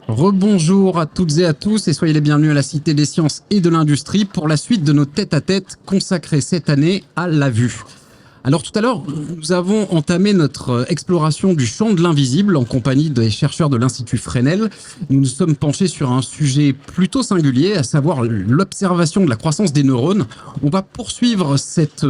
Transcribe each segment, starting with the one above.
Rebonjour à toutes et à tous et soyez les bienvenus à la Cité des Sciences et de l'Industrie pour la suite de nos tête-à-tête consacrés cette année à la vue. Alors tout à l'heure, nous avons entamé notre exploration du champ de l'invisible en compagnie des chercheurs de l'Institut Fresnel. Nous nous sommes penchés sur un sujet plutôt singulier, à savoir l'observation de la croissance des neurones. On va poursuivre cette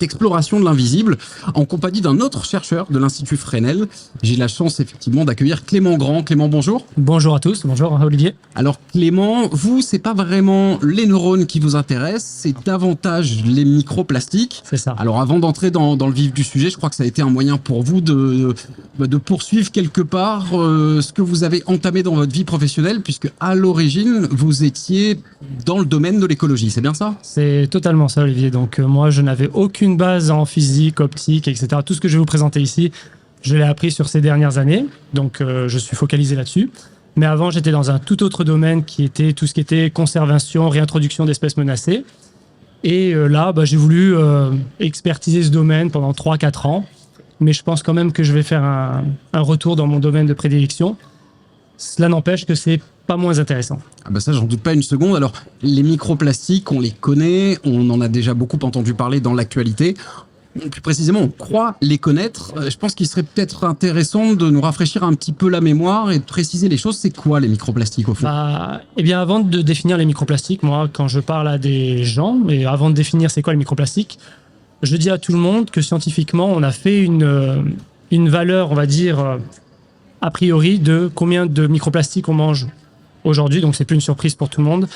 exploration de l'invisible en compagnie d'un autre chercheur de l'Institut Fresnel. J'ai la chance effectivement d'accueillir Clément Grand. Clément, bonjour. Bonjour à tous, bonjour Olivier. Alors Clément, vous, c'est pas vraiment les neurones qui vous intéressent, c'est davantage les microplastiques. C'est ça. Alors avant d'entrer dans le vif du sujet, je crois que ça a été un moyen pour vous de poursuivre quelque part ce que vous avez entamé dans votre vie professionnelle, puisque à l'origine, vous étiez dans le domaine de l'écologie, c'est bien ça? C'est totalement ça, Olivier. Donc moi, je n'avais aucune base en physique, optique, etc. Tout ce que je vais vous présenter ici, je l'ai appris sur ces dernières années, donc je suis focalisé là-dessus. Mais avant, j'étais dans un tout autre domaine qui était tout ce qui était conservation, réintroduction d'espèces menacées. Et là, j'ai voulu expertiser ce domaine pendant 3-4 ans. Mais je pense quand même que je vais faire un retour dans mon domaine de prédilection. Cela n'empêche que c'est pas moins intéressant. Ah bah ça, j'en doute pas une seconde. Alors, les microplastiques, on les connaît, on en a déjà beaucoup entendu parler dans l'actualité. Plus précisément, on croit les connaître. Je pense qu'il serait peut-être intéressant de nous rafraîchir un petit peu la mémoire et de préciser les choses. C'est quoi les microplastiques au fond? Eh bien, avant de définir les microplastiques, moi, quand je parle à des gens, et avant de définir c'est quoi les microplastiques, je dis à tout le monde que scientifiquement, on a fait une valeur, on va dire, a priori, de combien de microplastiques on mange aujourd'hui. Donc, c'est plus une surprise pour tout le monde.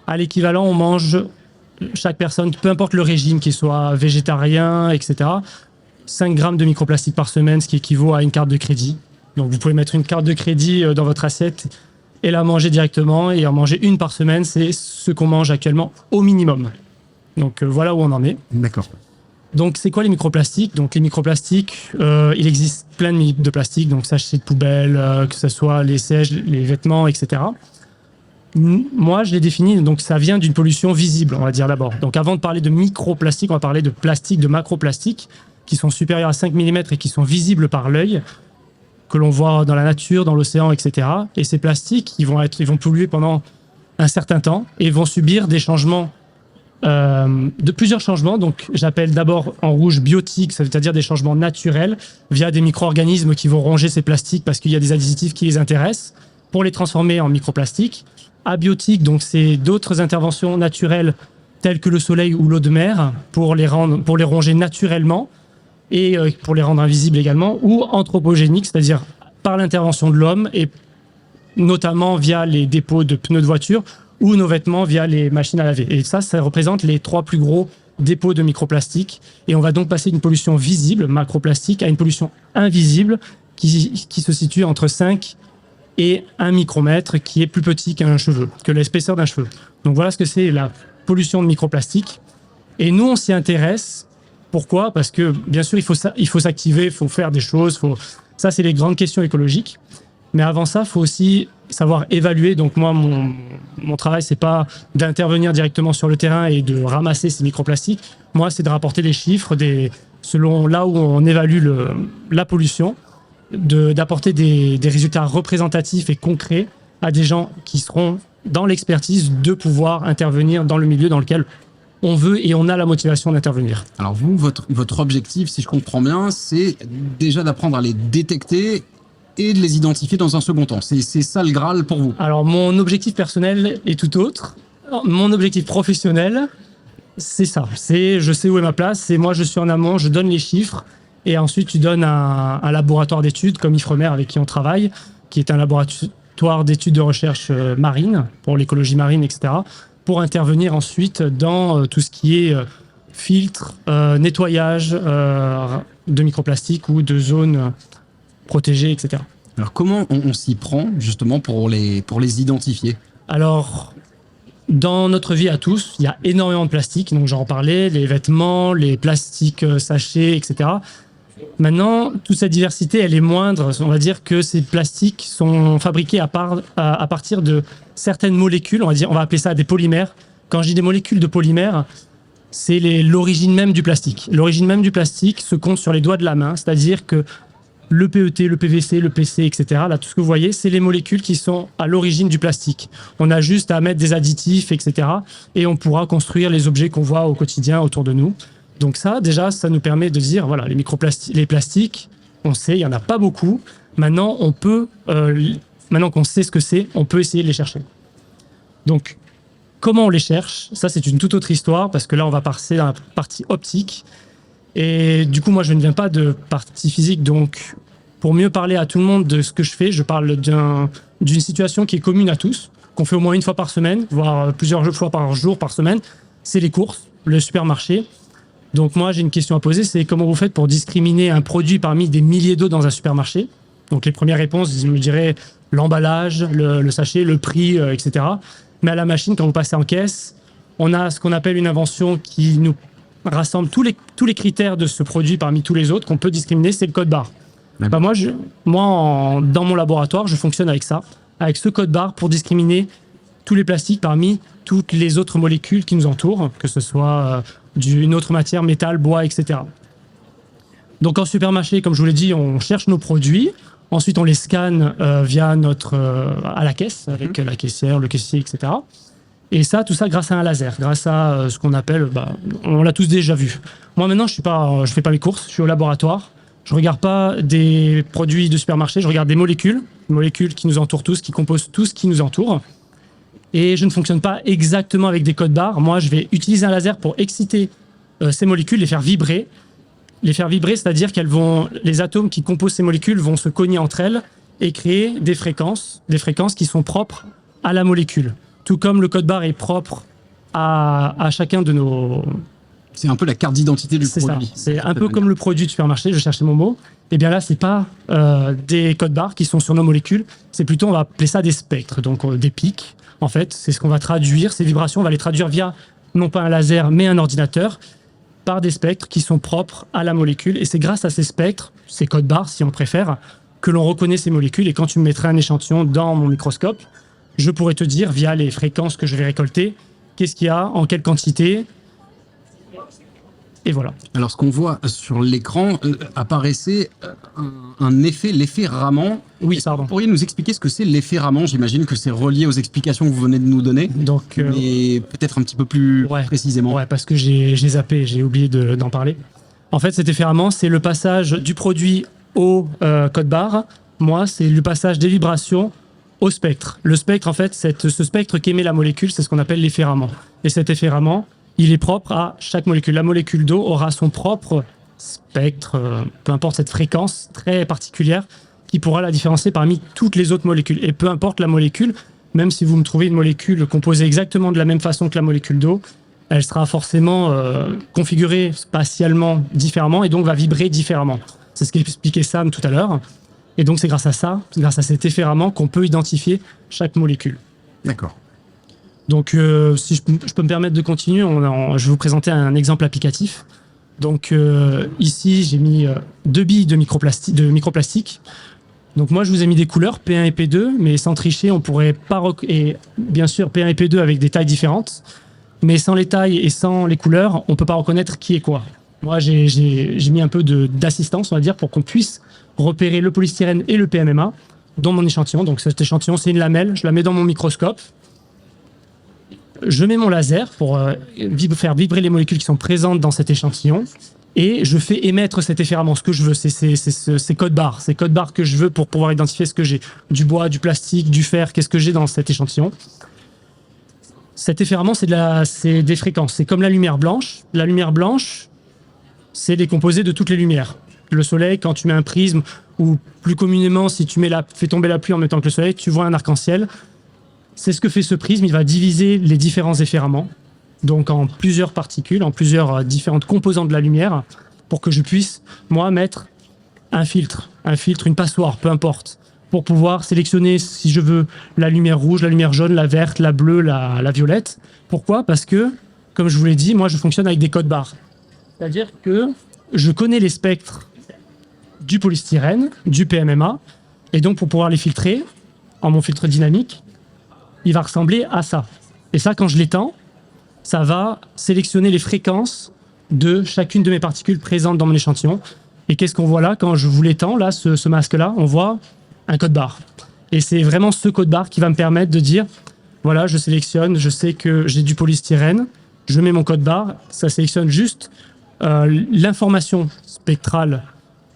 À l'équivalent, on mange... Chaque personne, peu importe le régime, qu'il soit végétarien, etc., 5 grammes de microplastique par semaine, ce qui équivaut à une carte de crédit. Donc vous pouvez mettre une carte de crédit dans votre assiette et la manger directement, et en manger une par semaine, c'est ce qu'on mange actuellement au minimum. Donc voilà où on en est. D'accord. Donc c'est quoi les microplastiques? Donc les microplastiques, il existe plein de plastiques, donc sachets de poubelle, que ce soit les sièges, les vêtements, etc. Moi, je l'ai défini, donc ça vient d'une pollution visible, on va dire d'abord. Donc avant de parler de microplastique, on va parler de plastique, de macroplastique, qui sont supérieurs à 5 mm et qui sont visibles par l'œil, que l'on voit dans la nature, dans l'océan, etc. Et ces plastiques, ils vont polluer pendant un certain temps et vont subir des changements, de plusieurs changements. Donc j'appelle d'abord en rouge biotiques, c'est-à-dire des changements naturels via des micro-organismes qui vont ronger ces plastiques parce qu'il y a des additifs qui les intéressent pour les transformer en microplastiques. Abiotiques, donc c'est d'autres interventions naturelles telles que le soleil ou l'eau de mer pour les ronger naturellement et pour les rendre invisibles également, ou anthropogéniques, c'est-à-dire par l'intervention de l'homme et notamment via les dépôts de pneus de voiture ou nos vêtements via les machines à laver. Et ça représente les 3 plus gros dépôts de microplastiques. Et on va donc passer d'une pollution visible, macroplastique, à une pollution invisible qui se situe entre 5 et 1 micromètre, qui est plus petit qu'un cheveu, que l'épaisseur d'un cheveu. Donc voilà ce que c'est la pollution de microplastique. Et nous, on s'y intéresse. Pourquoi? Parce que, bien sûr, il faut s'activer, il faut faire des choses. Ça, c'est les grandes questions écologiques. Mais avant ça, il faut aussi savoir évaluer. Donc moi, mon travail, c'est pas d'intervenir directement sur le terrain et de ramasser ces microplastiques. Moi, c'est de rapporter des chiffres selon là où on évalue la pollution, d'apporter des résultats représentatifs et concrets à des gens qui seront dans l'expertise de pouvoir intervenir dans le milieu dans lequel on veut et on a la motivation d'intervenir. Alors vous, votre objectif, si je comprends bien, c'est déjà d'apprendre à les détecter et de les identifier dans un second temps. C'est ça le Graal pour vous? Alors mon objectif personnel est tout autre. Mon objectif professionnel, c'est ça. Je sais où est ma place, c'est moi je suis en amont, je donne les chiffres. Et ensuite, tu donnes un laboratoire d'études comme Ifremer avec qui on travaille, qui est un laboratoire d'études de recherche marine, pour l'écologie marine, etc., pour intervenir ensuite dans tout ce qui est filtre, nettoyage de microplastiques ou de zones protégées, etc. Alors comment on s'y prend justement pour les identifier? Alors, dans notre vie à tous, il y a énormément de plastique, donc j'en parlais, les vêtements, les plastiques sachets, etc. Maintenant, toute cette diversité, elle est moindre. On va dire que ces plastiques sont fabriqués à partir de certaines molécules. On va appeler ça des polymères. Quand je dis des molécules de polymères, c'est l'origine même du plastique. L'origine même du plastique se compte sur les doigts de la main, c'est-à-dire que le PET, le PVC, le PC, etc. Là, tout ce que vous voyez, c'est les molécules qui sont à l'origine du plastique. On a juste à mettre des additifs, etc. Et on pourra construire les objets qu'on voit au quotidien autour de nous. Donc ça, déjà, ça nous permet de dire, voilà, les plastiques, on sait, il n'y en a pas beaucoup. Maintenant, maintenant qu'on sait ce que c'est, on peut essayer de les chercher. Donc, comment on les cherche? Ça, c'est une toute autre histoire, parce que là, on va passer dans la partie optique. Et du coup, moi, je ne viens pas de partie physique, donc pour mieux parler à tout le monde de ce que je fais, je parle d'une situation qui est commune à tous, qu'on fait au moins une fois par semaine, voire plusieurs fois par jour, par semaine. C'est les courses, le supermarché. Donc moi, j'ai une question à poser, c'est comment vous faites pour discriminer un produit parmi des milliers d'autres dans un supermarché? Donc les premières réponses, je me dirais l'emballage, le sachet, le prix, etc. Mais à la machine, quand vous passez en caisse, on a ce qu'on appelle une invention qui nous rassemble tous les critères de ce produit parmi tous les autres qu'on peut discriminer, c'est le code barre. Bah dans mon laboratoire, je fonctionne avec ça, avec ce code barre pour discriminer tous les plastiques parmi toutes les autres molécules qui nous entourent, que ce soit d'une autre matière, métal, bois, etc. Donc en supermarché, comme je vous l'ai dit, on cherche nos produits. Ensuite, on les scanne via à la caisse, avec la caissière, le caissier, etc. Et ça, tout ça grâce à un laser, grâce à ce qu'on appelle, on l'a tous déjà vu. Moi maintenant, je fais pas mes courses, je suis au laboratoire. Je regarde pas des produits de supermarché, je regarde des molécules qui nous entourent tous, qui composent tout ce qui nous entoure. Et je ne fonctionne pas exactement avec des codes barres. Moi, je vais utiliser un laser pour exciter ces molécules, les faire vibrer. Les faire vibrer, c'est-à-dire les atomes qui composent ces molécules vont se cogner entre elles et créer des fréquences qui sont propres à la molécule. Tout comme le code barre est propre à chacun de nos... C'est un peu la carte d'identité du produit. C'est un peu comme le produit de supermarché, je cherchais mon mot. Et bien là, c'est pas des codes barres qui sont sur nos molécules, c'est plutôt, on va appeler ça des spectres, donc des pics. En fait, c'est ce qu'on va traduire, ces vibrations, on va les traduire via, non pas un laser, mais un ordinateur, par des spectres qui sont propres à la molécule. Et c'est grâce à ces spectres, ces codes barres, si on préfère, que l'on reconnaît ces molécules. Et quand tu me mettrais un échantillon dans mon microscope, je pourrais te dire, via les fréquences que je vais récolter, qu'est-ce qu'il y a, en quelle quantité. Et voilà. Alors, ce qu'on voit sur l'écran, apparaissait un effet, l'effet Raman. Oui, pardon. Vous pourriez nous expliquer ce que c'est l'effet Raman? J'imagine que c'est relié aux explications que vous venez de nous donner. Donc, mais peut-être un petit peu plus précisément. Ouais, parce que j'ai zappé, j'ai oublié d'en parler. En fait, cet effet Raman, c'est le passage du produit au code barre. Moi, c'est le passage des vibrations au spectre. Le spectre, en fait, ce spectre qu'émet la molécule, c'est ce qu'on appelle l'effet Raman. Et cet effet Raman, il est propre à chaque molécule. La molécule d'eau aura son propre spectre, peu importe cette fréquence très particulière, qui pourra la différencier parmi toutes les autres molécules. Et peu importe la molécule, même si vous me trouvez une molécule composée exactement de la même façon que la molécule d'eau, elle sera forcément configurée spatialement différemment et donc va vibrer différemment. C'est ce qu'expliquait Sam tout à l'heure. Et donc c'est grâce à ça, grâce à cet effet Raman, qu'on peut identifier chaque molécule. D'accord. Donc, si je peux me permettre de continuer, je vais vous présenter un exemple applicatif. Donc, ici, j'ai mis 2 billes de microplastique. Donc, moi, je vous ai mis des couleurs, P1 et P2, mais sans tricher, on pourrait pas... Et bien sûr, P1 et P2 avec des tailles différentes, mais sans les tailles et sans les couleurs, on peut pas reconnaître qui est quoi. Moi, j'ai mis un peu d'assistance, on va dire, pour qu'on puisse repérer le polystyrène et le PMMA dans mon échantillon. Donc, cet échantillon, c'est une lamelle, je la mets dans mon microscope. Je mets mon laser pour faire vibrer les molécules qui sont présentes dans cet échantillon et je fais émettre cet effet Raman. Ce que je veux, c'est ces codes barres. Ces codes barres que je veux pour pouvoir identifier ce que j'ai. Du bois, du plastique, du fer, qu'est-ce que j'ai dans cet échantillon. Cet effet Raman, c'est des fréquences. C'est comme la lumière blanche. La lumière blanche, c'est les composés de toutes les lumières. Le soleil, quand tu mets un prisme, ou plus communément, si tu fais tomber la pluie en même temps que le soleil, tu vois un arc-en-ciel. C'est ce que fait ce prisme, il va diviser les différents effets Raman, donc en plusieurs particules, en plusieurs différentes composantes de la lumière, pour que je puisse, moi, mettre un filtre, une passoire, peu importe, pour pouvoir sélectionner, si je veux, la lumière rouge, la lumière jaune, la verte, la bleue, la violette. Pourquoi? Parce que, comme je vous l'ai dit, moi, je fonctionne avec des codes barres. C'est-à-dire que je connais les spectres du polystyrène, du PMMA, et donc pour pouvoir les filtrer, en mon filtre dynamique, il va ressembler à ça. Et ça, quand je l'étends, ça va sélectionner les fréquences de chacune de mes particules présentes dans mon échantillon. Et qu'est-ce qu'on voit là quand je vous l'étends, là, ce masque-là? On voit un code barre. Et c'est vraiment ce code barre qui va me permettre de dire, voilà, je sélectionne, je sais que j'ai du polystyrène, je mets mon code barre, ça sélectionne juste l'information spectrale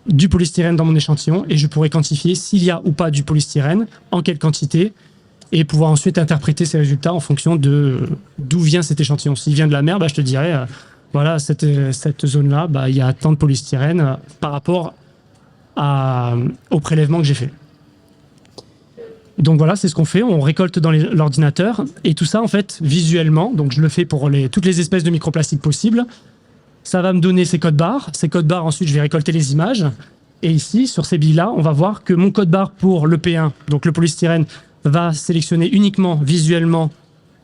du polystyrène dans mon échantillon et je pourrais quantifier s'il y a ou pas du polystyrène, en quelle quantité, et pouvoir ensuite interpréter ces résultats en fonction de d'où vient cet échantillon. S'il vient de la mer, bah, je te dirais, voilà, cette zone-là, bah, il y a tant de polystyrène par rapport au prélèvement que j'ai fait. Donc voilà, c'est ce qu'on fait, on récolte dans l'ordinateur, et tout ça, en fait, visuellement, donc je le fais pour toutes les espèces de microplastiques possibles, ça va me donner ces codes barres. Ces codes barres, ensuite, je vais récolter les images, et ici, sur ces billes-là, on va voir que mon code barre pour le P1, donc le polystyrène, va sélectionner uniquement visuellement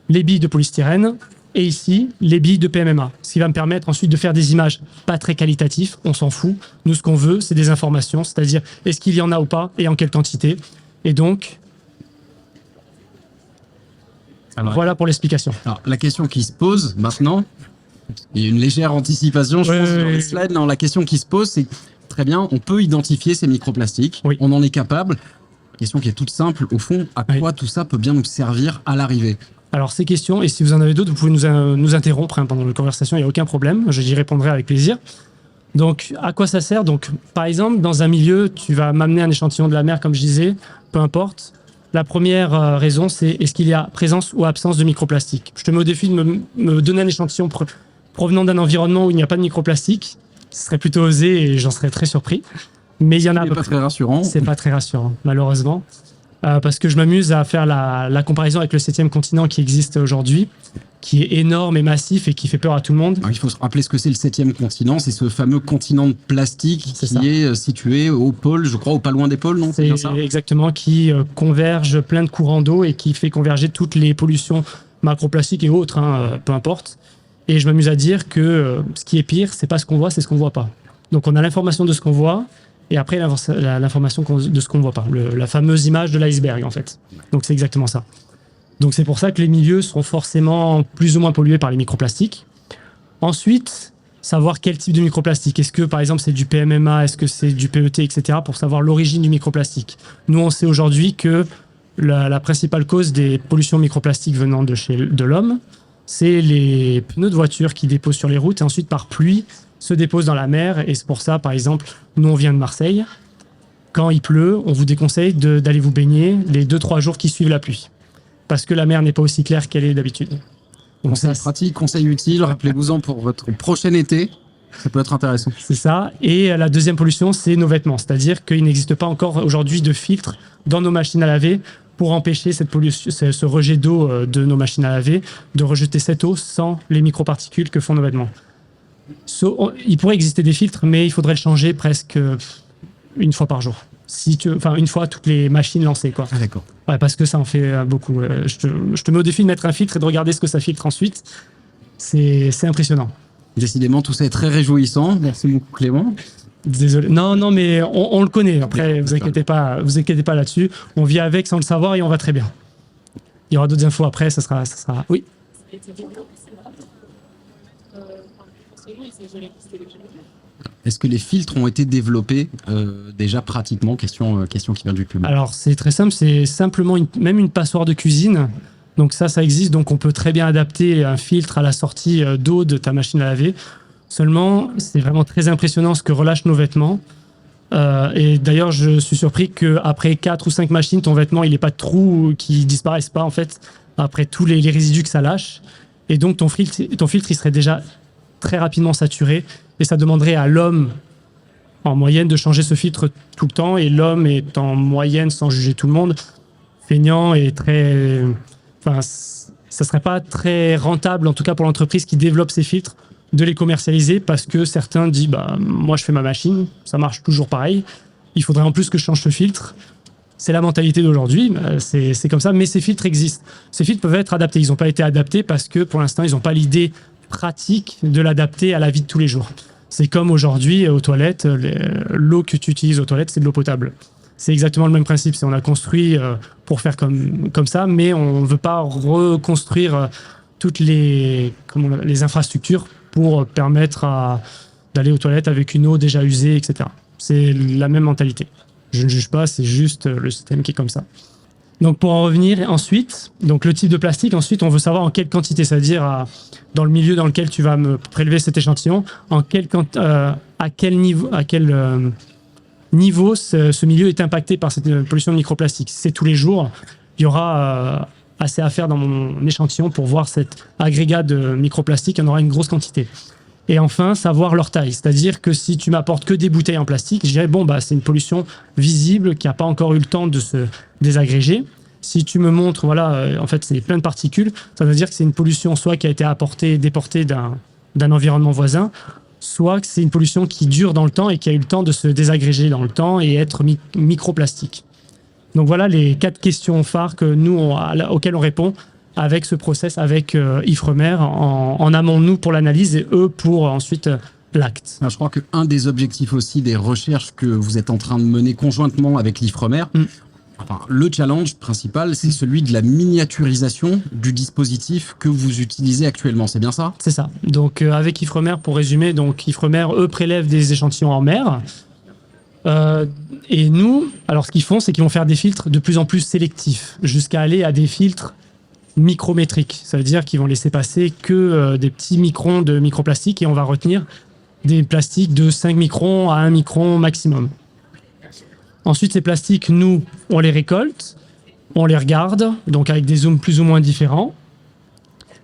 les billes de polystyrène, et ici, les billes de PMMA, ce qui va me permettre ensuite de faire des images pas très qualitatives, on s'en fout. Nous, ce qu'on veut, c'est des informations, c'est-à-dire est-ce qu'il y en a ou pas, et en quelle quantité. Et donc, alors, voilà pour l'explication. Alors, la question qui se pose maintenant, il y a une légère anticipation, je pense, dans les slides. Non, la question qui se pose, c'est très bien, on peut identifier ces microplastiques, on en est capable. Question qui est toute simple, au fond, à quoi tout ça peut bien nous servir à l'arrivée? Alors, ces questions, et si vous en avez d'autres, vous pouvez nous interrompre pendant la conversation, il n'y a aucun problème, j'y répondrai avec plaisir. Donc, à quoi ça sert? Donc, par exemple, dans un milieu, tu vas m'amener un échantillon de la mer, comme je disais, peu importe. La première raison, c'est est-ce qu'il y a présence ou absence de microplastique? Je te mets au défi de me donner un échantillon provenant d'un environnement où il n'y a pas de microplastique. Ce serait plutôt osé et j'en serais très surpris. Mais il y en a. C'est pas très rassurant. C'est pas très rassurant, malheureusement. Parce que je m'amuse à faire la comparaison avec le 7e continent qui existe aujourd'hui, qui est énorme et massif et qui fait peur à tout le monde. Alors, il faut se rappeler ce que c'est le 7e continent. C'est ce fameux continent de plastique qui est situé au pôle, je crois, au pas loin des pôles, non? C'est bien ça. Exactement, qui converge plein de courants d'eau et qui fait converger toutes les pollutions macroplastiques et autres, peu importe. Et je m'amuse à dire que ce qui est pire, c'est pas ce qu'on voit, c'est ce qu'on voit pas. Donc on a l'information de ce qu'on voit, et après l'information de ce qu'on ne voit pas, la fameuse image de l'iceberg en fait. Donc c'est exactement ça. Donc c'est pour ça que les milieux seront forcément plus ou moins pollués par les microplastiques. Ensuite, savoir quel type de microplastique. Est-ce que par exemple c'est du PMMA, est-ce que c'est du PET, etc. pour savoir l'origine du microplastique. Nous on sait aujourd'hui que la principale cause des pollutions microplastiques venant de l'homme, c'est les pneus de voiture qui déposent sur les routes et ensuite par pluie se déposent dans la mer. Et c'est pour ça, par exemple, nous on vient de Marseille. Quand il pleut, on vous déconseille d'aller vous baigner les 2-3 jours qui suivent la pluie. Parce que la mer n'est pas aussi claire qu'elle est d'habitude. Conseil pratique, conseil utile, rappelez-vous-en pour votre prochain été. Ça peut être intéressant. C'est ça. Et la deuxième pollution, c'est nos vêtements. C'est-à-dire qu'il n'existe pas encore aujourd'hui de filtre dans nos machines à laver pour empêcher cette pollution, ce rejet d'eau de nos machines à laver, de rejeter cette eau sans les microparticules que font nos vêtements. Il pourrait exister des filtres, mais il faudrait le changer presque une fois par jour. Enfin, une fois toutes les machines lancées, quoi. Ah, d'accord. Ouais, parce que ça en fait beaucoup. Je te mets au défi de mettre un filtre et de regarder ce que ça filtre ensuite. C'est impressionnant. Décidément, tout ça est très réjouissant. Merci beaucoup, Clément. Désolé. Non, mais on le connaît. Après, vous inquiétez pas là-dessus. On vit avec sans le savoir et on va très bien. Il y aura d'autres infos après, ça sera... Oui. Est-ce que les filtres ont été développés déjà pratiquement? Question qui vient du public. Alors, c'est très simple. C'est simplement même une passoire de cuisine. Donc ça existe. Donc on peut très bien adapter un filtre à la sortie d'eau de ta machine à laver. Seulement, c'est vraiment très impressionnant ce que relâchent nos vêtements. Et d'ailleurs, je suis surpris qu'après 4 ou 5 machines, ton vêtement, il n'est pas de trous qui disparaissent pas, en fait, après tous les résidus que ça lâche. Et donc, ton filtre, il serait déjà très rapidement saturé. Et ça demanderait à l'homme, en moyenne, de changer ce filtre tout le temps. Et l'homme est en moyenne, sans juger tout le monde, feignant et très... Enfin, ça serait pas très rentable, en tout cas pour l'entreprise qui développe ces filtres, de les commercialiser parce que certains disent moi je fais ma machine, ça marche toujours pareil, il faudrait en plus que je change ce filtre. C'est la mentalité d'aujourd'hui, c'est comme ça, mais ces filtres existent. Ces filtres peuvent être adaptés, ils n'ont pas été adaptés parce que pour l'instant ils n'ont pas l'idée pratique de l'adapter à la vie de tous les jours. C'est comme aujourd'hui aux toilettes, l'eau que tu utilises aux toilettes c'est de l'eau potable. C'est exactement le même principe, on a construit pour faire comme ça, mais on ne veut pas reconstruire toutes les infrastructures pour permettre d'aller aux toilettes avec une eau déjà usée, etc. C'est la même mentalité. Je ne juge pas, c'est juste le système qui est comme ça. Donc pour en revenir ensuite, donc le type de plastique, ensuite on veut savoir en quelle quantité, c'est-à-dire dans le milieu dans lequel tu vas me prélever cet échantillon, à quel niveau ce milieu est impacté par cette pollution de microplastique. Si c'est tous les jours, il y aura assez à faire dans mon échantillon pour voir cet agrégat de microplastique, il y en aura une grosse quantité. Et enfin, savoir leur taille. C'est-à-dire que si tu m'apportes que des bouteilles en plastique, je dirais, c'est une pollution visible qui n'a pas encore eu le temps de se désagréger. Si tu me montres, en fait, c'est plein de particules, ça veut dire que c'est une pollution soit qui a été déportée d'un environnement voisin, soit que c'est une pollution qui dure dans le temps et qui a eu le temps de se désagréger dans le temps et être microplastique. Donc voilà les 4 questions phares auxquelles on répond avec ce process, avec Ifremer, en amont nous pour l'analyse et eux pour ensuite l'acte. Je crois qu'un des objectifs aussi des recherches que vous êtes en train de mener conjointement avec l'Ifremer, le challenge principal, c'est celui de la miniaturisation du dispositif que vous utilisez actuellement, c'est bien ça? C'est ça. Donc avec Ifremer, pour résumer, Ifremer, eux, prélèvent des échantillons en mer. Et nous, alors ce qu'ils font, c'est qu'ils vont faire des filtres de plus en plus sélectifs, jusqu'à aller à des filtres micrométriques. Ça veut dire qu'ils vont laisser passer que des petits microns de microplastique et on va retenir des plastiques de 5 microns à 1 micron maximum. Ensuite, ces plastiques, nous, on les récolte, on les regarde, donc avec des zooms plus ou moins différents.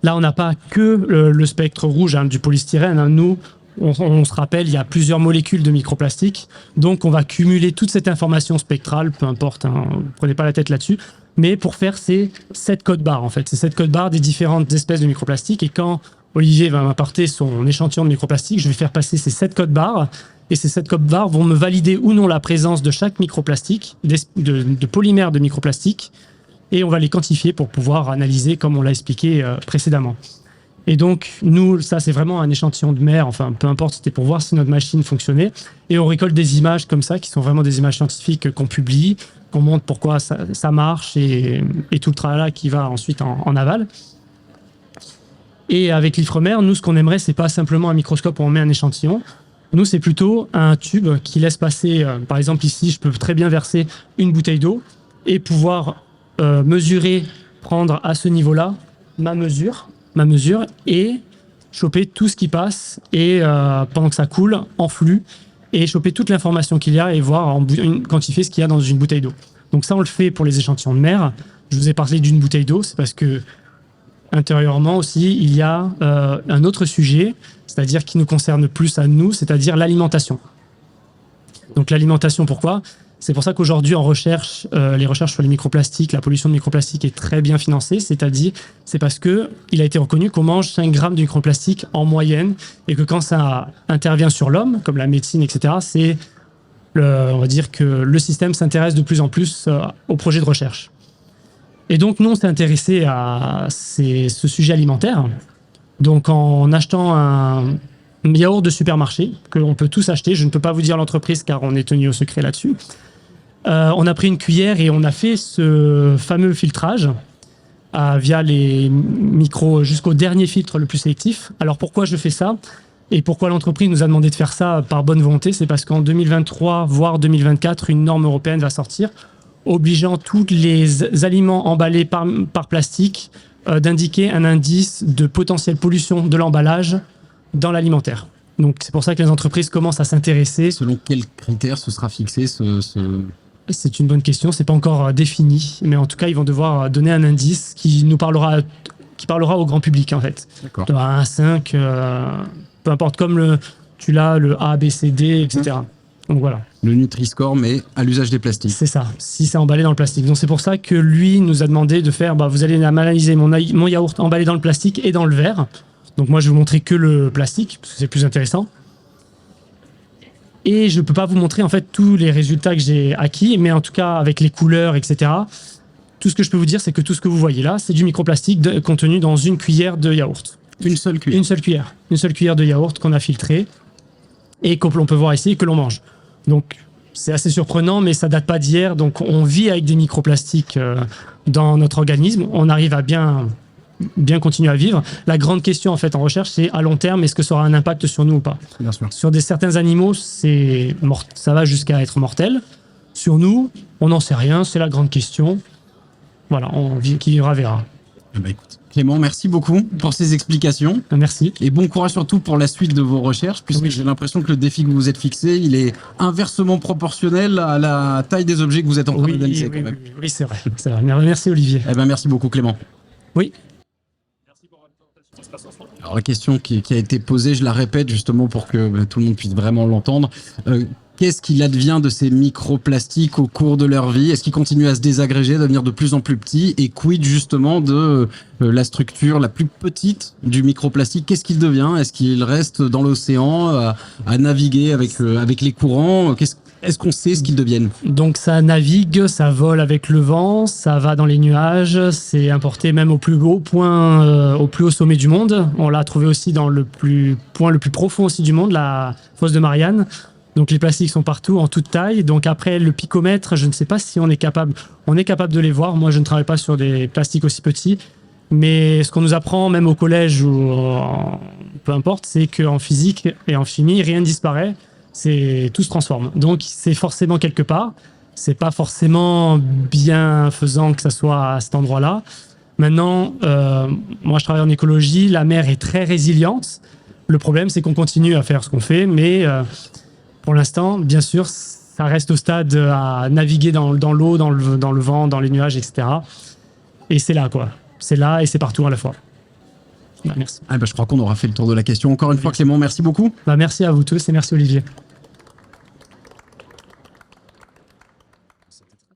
Là, on n'a pas que le spectre rouge du polystyrène. Nous, on se rappelle, il y a plusieurs molécules de microplastique. Donc, on va cumuler toute cette information spectrale, peu importe, ne prenez pas la tête là-dessus, mais pour faire ces 7 codes barres, en fait. C'est 7 codes barres des différentes espèces de microplastique. Et quand Olivier va m'apporter son échantillon de microplastique, je vais faire passer ces 7 codes barres. Et ces 7 codes barres vont me valider ou non la présence de chaque microplastique, de polymères de microplastique. Et on va les quantifier pour pouvoir analyser comme on l'a expliqué précédemment. Et donc, nous, ça, c'est vraiment un échantillon de mer, enfin, peu importe, c'était pour voir si notre machine fonctionnait. Et on récolte des images comme ça, qui sont vraiment des images scientifiques qu'on publie, qu'on montre pourquoi ça marche et tout le travail qui va ensuite en aval. Et avec l'Ifremer, nous, ce qu'on aimerait, c'est pas simplement un microscope où on met un échantillon. Nous, c'est plutôt un tube qui laisse passer, par exemple ici, je peux très bien verser une bouteille d'eau et pouvoir mesurer, prendre à ce niveau-là ma mesure et choper tout ce qui passe et pendant que ça coule en flux et choper toute l'information qu'il y a et voir quantifier ce qu'il y a dans une bouteille d'eau. Donc ça, on le fait pour les échantillons de mer. Je vous ai parlé d'une bouteille d'eau, c'est parce que intérieurement aussi, il y a un autre sujet, c'est-à-dire qui nous concerne plus à nous, c'est-à-dire l'alimentation. Donc l'alimentation, pourquoi ? C'est pour ça qu'aujourd'hui, en recherche, les recherches sur les microplastiques, la pollution de microplastiques est très bien financée, c'est-à-dire, c'est parce qu'il a été reconnu qu'on mange 5 grammes de microplastique en moyenne, et que quand ça intervient sur l'homme, comme la médecine, etc., on va dire que le système s'intéresse de plus en plus aux projets de recherche. Et donc, nous, on s'est intéressé à ce sujet alimentaire. Donc, en achetant un yaourt de supermarché, que l'on peut tous acheter, je ne peux pas vous dire l'entreprise car on est tenu au secret là-dessus. On a pris une cuillère et on a fait ce fameux filtrage via les micros jusqu'au dernier filtre le plus sélectif. Alors, pourquoi je fais ça ? Et pourquoi l'entreprise nous a demandé de faire ça par bonne volonté ? C'est parce qu'en 2023, voire 2024, une norme européenne va sortir obligeant tous les aliments emballés par plastique d'indiquer un indice de potentielle pollution de l'emballage dans l'alimentaire. Donc c'est pour ça que les entreprises commencent à s'intéresser. Selon quels critères ce sera fixé C'est une bonne question, c'est pas encore défini, mais en tout cas ils vont devoir donner un indice qui parlera au grand public en fait. D'accord. De 1 à 5, peu importe, comme tu l'as, le A, B, C, D, etc. Donc voilà. Le Nutri-Score, mais à l'usage des plastiques. C'est ça, si c'est emballé dans le plastique. Donc c'est pour ça que lui nous a demandé de faire, vous allez analyser mon yaourt emballé dans le plastique et dans le verre. Donc moi je vais vous montrer que le plastique, parce que c'est plus intéressant. Et je ne peux pas vous montrer en fait tous les résultats que j'ai acquis, mais en tout cas avec les couleurs, etc. Tout ce que je peux vous dire, c'est que tout ce que vous voyez là, c'est du microplastique contenu dans une cuillère de yaourt. Une seule cuillère. Une seule cuillère de yaourt qu'on a filtré et que l'on peut voir ici et que l'on mange. Donc c'est assez surprenant, mais ça date pas d'hier. Donc on vit avec des microplastiques dans notre organisme. On arrive à bien bien continuer à vivre. La grande question en fait en recherche, c'est à long terme, est-ce que ça aura un impact sur nous ou pas? Bien sûr. Sur certains animaux, ça va jusqu'à être mortel. Sur nous, on n'en sait rien, c'est la grande question. Voilà, qui vivra verra. Écoute, Clément, merci beaucoup pour ces explications. Merci. Et bon courage surtout pour la suite de vos recherches, puisque j'ai l'impression que le défi que vous vous êtes fixé, il est inversement proportionnel à la taille des objets que vous êtes en train d'analyser. Oui, c'est vrai. Merci Olivier. Merci beaucoup Clément. Oui. Alors la question qui a été posée, je la répète justement pour que tout le monde puisse vraiment l'entendre. Qu'est-ce qu'il advient de ces microplastiques au cours de leur vie? Est-ce qu'ils continuent à se désagréger, à devenir de plus en plus petits? Et quid justement de la structure la plus petite du microplastique? Qu'est-ce qu'il devient? Est-ce qu'il reste dans l'océan à naviguer avec les courants? Est-ce qu'on sait ce qu'ils deviennent? Donc ça navigue, ça vole avec le vent, ça va dans les nuages, c'est importé même au plus haut point, au plus haut sommet du monde. On l'a trouvé aussi dans le point le plus profond aussi du monde, la fosse de Marianne. Donc les plastiques sont partout, en toute taille. Donc après le picomètre, je ne sais pas si on est capable de les voir. Moi, je ne travaille pas sur des plastiques aussi petits. Mais ce qu'on nous apprend, même au collège ou peu importe, c'est qu'en physique et en chimie, rien ne disparaît. Tout se transforme. Donc c'est forcément quelque part. C'est pas forcément bienfaisant que ça soit à cet endroit-là. Maintenant, moi je travaille en écologie, la mer est très résiliente. Le problème, c'est qu'on continue à faire ce qu'on fait, mais pour l'instant, bien sûr, ça reste au stade à naviguer dans l'eau, dans le vent, dans les nuages, etc. Et c'est là, quoi. C'est là et c'est partout à la fois. Merci. Je crois qu'on aura fait le tour de la question. Encore une fois, Clément, merci beaucoup. Merci à vous tous et merci Olivier.